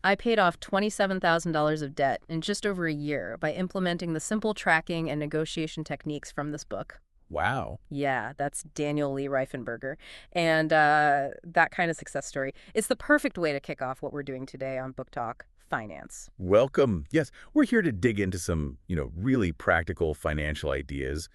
I paid off $27,000 of debt in just over a year by implementing the simple tracking and negotiation techniques from this book. Wow. Yeah, that's Daniel Lee Reifenberger. And that kind of success story. It's the perfect way to kick off what we're doing today on Book Talk Finance. Welcome. Yes, we're here to dig into some, really practical financial ideas.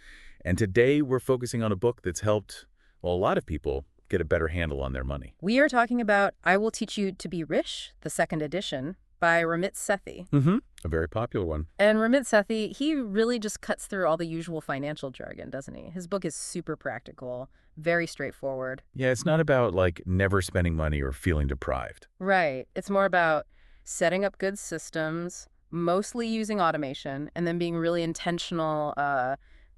And today we're focusing on a book that's helped, well, a lot of people get a better handle on their money. We are talking about I Will Teach You to Be Rich, the second edition, by Ramit Sethi. Mm-hmm. A very popular one. And Ramit Sethi, he really just cuts through all the usual financial jargon, doesn't he? His book is super practical, very straightforward. Yeah, it's not about, like, never spending money or feeling deprived. Right. It's more about setting up good systems, mostly using automation, and then being really intentional,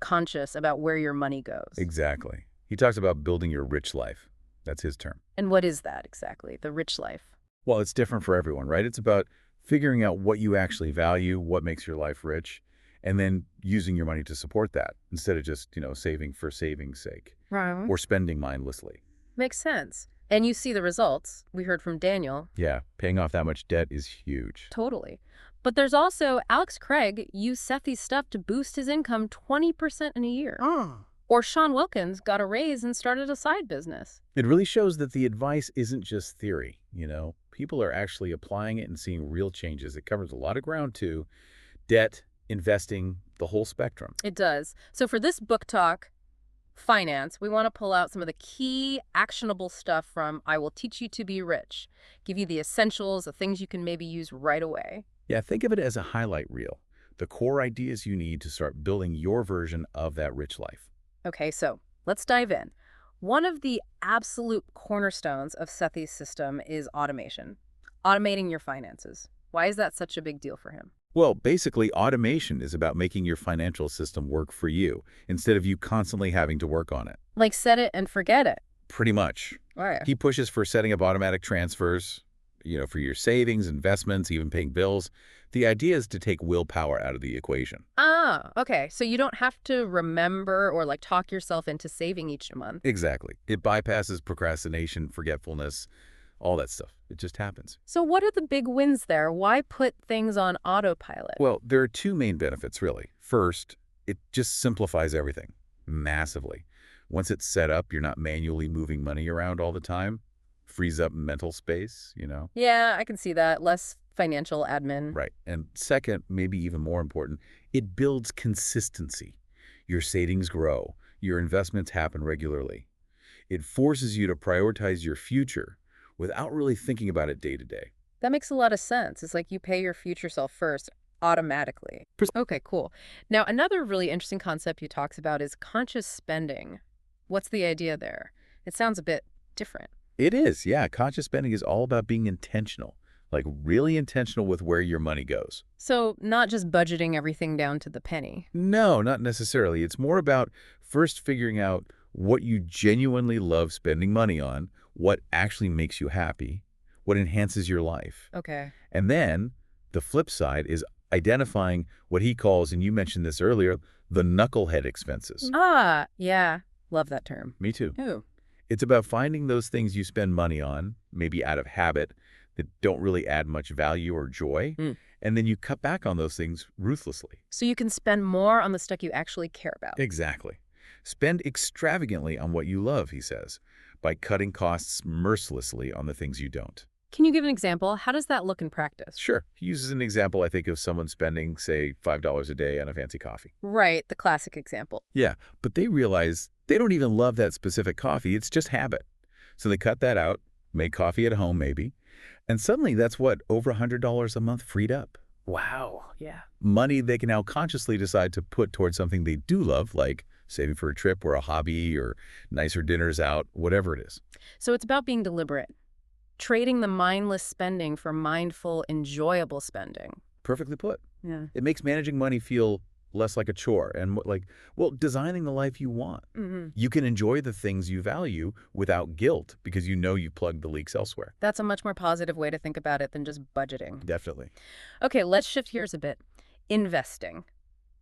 conscious about where your money goes. Exactly. He talks about building your rich life. That's his term. And what is that exactly? The rich life. Well, it's different for everyone, right? It's about figuring out what you actually value, what makes your life rich, and then using your money to support that instead of just, saving for saving's sake Right. or spending mindlessly. Makes sense. And you see the results. We heard from Daniel. Yeah, paying off that much debt is huge. Totally. But there's also Alex Craig used Sethi's stuff to boost his income 20% in a year. Or Sean Wilkins got a raise and started a side business. It really shows that the advice isn't just theory, People are actually applying it and seeing real changes. It covers a lot of ground, too. Debt, investing, the whole spectrum. It does. So for this book talk, finance, we want to pull out some of the key actionable stuff from I Will Teach You to Be Rich. Give you the essentials, the things you can maybe use right away. Yeah, think of it as a highlight reel. The core ideas you need to start building your version of that rich life. Okay, so let's dive in. One of the absolute cornerstones of Sethi's system is automation. Automating your finances. Why is that such a big deal for him? Well, basically, automation is about making your financial system work for you instead of you constantly having to work on it. Like set it and forget it. Pretty much. All right. He pushes for setting up automatic transfers, for your savings, investments, even paying bills. The idea is to take willpower out of the equation. Ah, okay. So you don't have to remember or like talk yourself into saving each month. Exactly. It bypasses procrastination, forgetfulness, all that stuff. It just happens. So what are the big wins there? Why put things on autopilot? Well, there are two main benefits, really. First, it just simplifies everything massively. Once it's set up, you're not manually moving money around all the time. Frees up mental space. Yeah, I can see that. Less financial admin. Right. And second, maybe even more important, it builds consistency. Your savings grow. Your investments happen regularly. It forces you to prioritize your future without really thinking about it day to day. That makes a lot of sense. It's like you pay your future self first automatically. Okay, cool. Now, another really interesting concept he talks about is conscious spending. What's the idea there? It sounds a bit different. It is, yeah. Conscious spending is all about being intentional, like really intentional with where your money goes. So not just budgeting everything down to the penny. No, not necessarily. It's more about first figuring out what you genuinely love spending money on, what actually makes you happy, what enhances your life. Okay. And then the flip side is identifying what he calls, and you mentioned this earlier, the knucklehead expenses. Ah, yeah. Love that term. Me too. Oh. It's about finding those things you spend money on, maybe out of habit, that don't really add much value or joy, and then you cut back on those things ruthlessly. So you can spend more on the stuff you actually care about. Exactly. Spend extravagantly on what you love, he says, by cutting costs mercilessly on the things you don't. Can you give an example? How does that look in practice? Sure. He uses an example, I think, of someone spending, say, $5 a day on a fancy coffee. Right, the classic example. Yeah, but they realize they don't even love that specific coffee. It's just habit. So they cut that out, make coffee at home maybe, and suddenly that's what, over $100 a month freed up. Wow, yeah. Money they can now consciously decide to put towards something they do love, like saving for a trip or a hobby or nicer dinners out, whatever it is. So it's about being deliberate. Trading the mindless spending for mindful, enjoyable spending. Perfectly put. Yeah. It makes managing money feel less like a chore and designing the life you want. You can enjoy the things you value without guilt because you know you plugged the leaks elsewhere. That's a much more positive way to think about it than just budgeting. Definitely. Okay, let's shift gears a bit. Investing.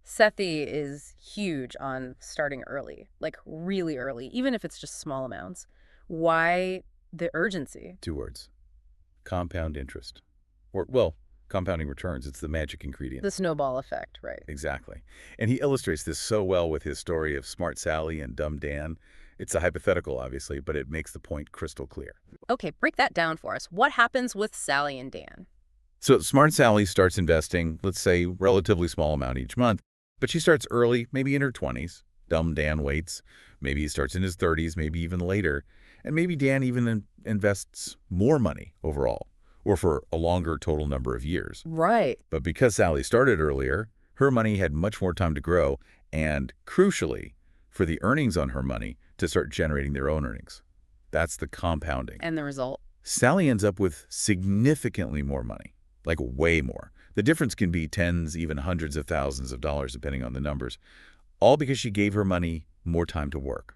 Sethi is huge on starting early, like really early, even if it's just small amounts. Why the urgency? 2 words. Compound interest. Or, well, compounding returns. It's the magic The ingredient. snowball effect, right? Exactly. And he illustrates this so well with his story of Smart Sally and Dumb Dan. It's a hypothetical, obviously, but it makes the point crystal clear. Okay, break that down for us. What happens with Sally and Dan? So Smart Sally starts investing, let's say, relatively small amount each month, but she starts early, maybe in her 20s. Dumb Dan waits. Maybe he starts in his 30s, maybe even later. And maybe Dan even invests more money overall, or for a longer total number of years. Right. But because Sally started earlier, her money had much more time to grow and, crucially, for the earnings on her money to start generating their own earnings. That's the compounding. And the result? Sally ends up with significantly more money, like way more. The difference can be tens, even hundreds of thousands of dollars, depending on the numbers, all because she gave her money more time to work.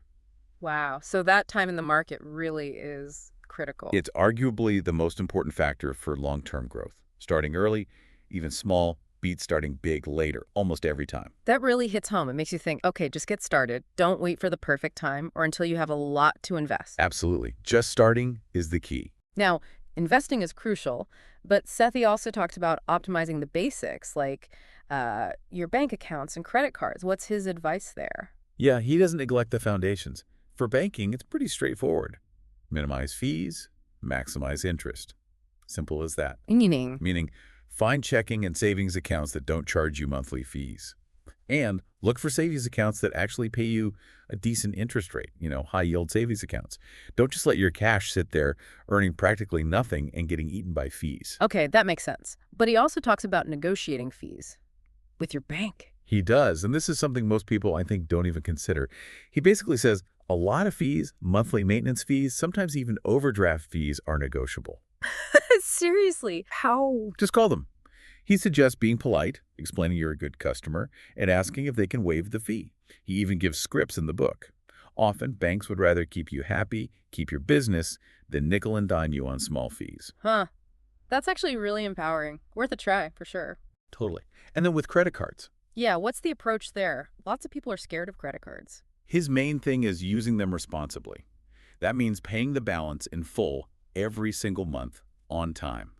Wow. So that time in the market really is critical. It's arguably the most important factor for long-term growth. Starting early, even small, beats starting big later, almost every time. That really hits home. It makes you think, okay, just get started. Don't wait for the perfect time or until you have a lot to invest. Absolutely. Just starting is the key. Now, investing is crucial, but Sethi also talks about optimizing the basics, like your bank accounts and credit cards. What's his advice there? Yeah, he doesn't neglect the foundations. For banking, it's pretty straightforward. Minimize fees, maximize interest. Simple as that. Meaning, Meaning, find checking and savings accounts that don't charge you monthly fees. And look for savings accounts that actually pay you a decent interest rate, high-yield savings accounts. Don't just let your cash sit there earning practically nothing and getting eaten by fees. okay, that makes sense. But he also talks about negotiating fees with your bank. He does, and this is something most people, I think, don't even consider. He basically says a lot of fees, monthly maintenance fees, sometimes even overdraft fees are negotiable. Seriously. How? Just call them. He suggests being polite, explaining you're a good customer, and asking if they can waive the fee. He even gives scripts in the book. Often, banks would rather keep you happy, keep your business, than nickel and dime you on small fees. Huh. That's actually really empowering. Worth a try, for sure. Totally. And then with credit cards, Yeah, what's the approach there? Lots of people are scared of credit cards. his main thing is using them responsibly. That means paying the balance in full every single month on time.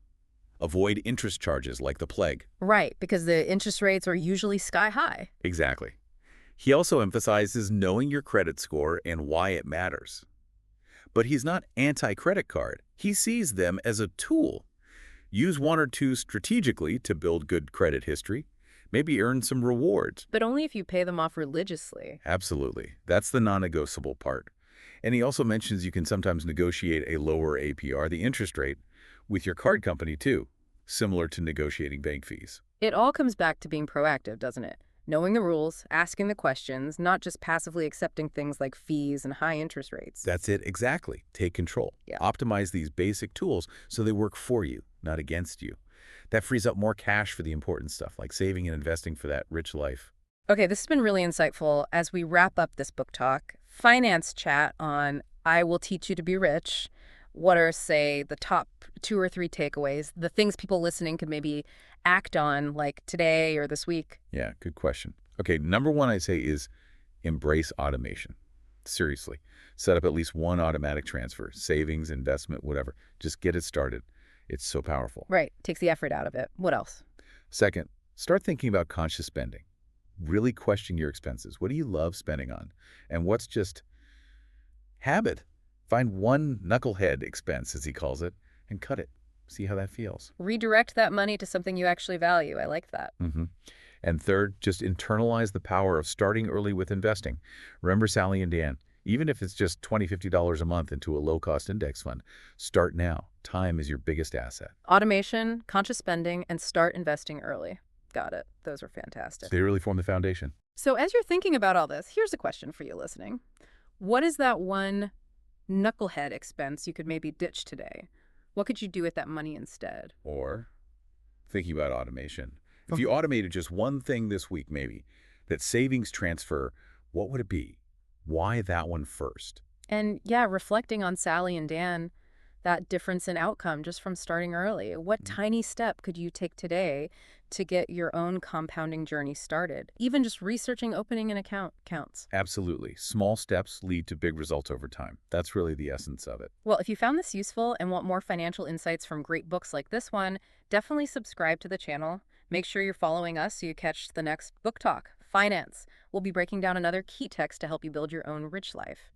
Avoid interest charges like the plague. Right, because the interest rates are usually sky high. Exactly. He also emphasizes knowing your credit score and why it matters. But he's not anti-credit card. He sees them as a tool. Use one or two strategically to build good credit history. Maybe earn some rewards. But only if you pay them off religiously. Absolutely. That's the non-negotiable part. And he also mentions you can sometimes negotiate a lower APR, the interest rate, with your card company too, similar to negotiating bank fees. It all comes back to being proactive, doesn't it? Knowing the rules, asking the questions, not just passively accepting things like fees and high interest rates. That's it exactly. Take control. Yeah. Optimize these basic tools so they work for you, not against you. That frees up more cash for the important stuff, like saving and investing for that rich life. Okay, this has been really insightful. As we wrap up this book talk, finance chat on I Will Teach You to Be Rich, what are, say, the top 2 or 3 takeaways, the things people listening could maybe act on, like today or this week? Yeah, good question. Okay, number one I say is embrace automation. Seriously. Set up at least one automatic transfer, savings, investment, whatever. Just get it started. It's so powerful. Right, takes the effort out of it. What else? Second, start thinking about conscious spending. Really question your expenses. What do you love spending on? And what's just habit? Find one knucklehead expense, as he calls it, and cut it. See how that feels. Redirect that money to something you actually value. I like that. And third, just internalize the power of starting early with investing. Remember Sally and Dan, even if it's just $20, $50 a month into a low-cost index fund, start now. Time is your biggest asset. Automation, conscious spending, and start investing early. Got it. Those are fantastic. They really form the foundation. So as you're thinking about all this, here's a question for you listening. What is that one knucklehead expense you could maybe ditch today? What could you do with that money instead? Or thinking about automation. If you automated just one thing this week, maybe, that savings transfer, what would it be? Why that one first? And yeah, reflecting on Sally and Dan, that difference in outcome just from starting early. What tiny step could you take today to get your own compounding journey started? Even just researching opening an account counts. Absolutely. Small steps lead to big results over time. That's really the essence of it. Well, if you found this useful and want more financial insights from great books like this one, definitely subscribe to the channel. Make sure you're following us so you catch the next book talk. Finance. We'll be breaking down another key text to help you build your own rich life.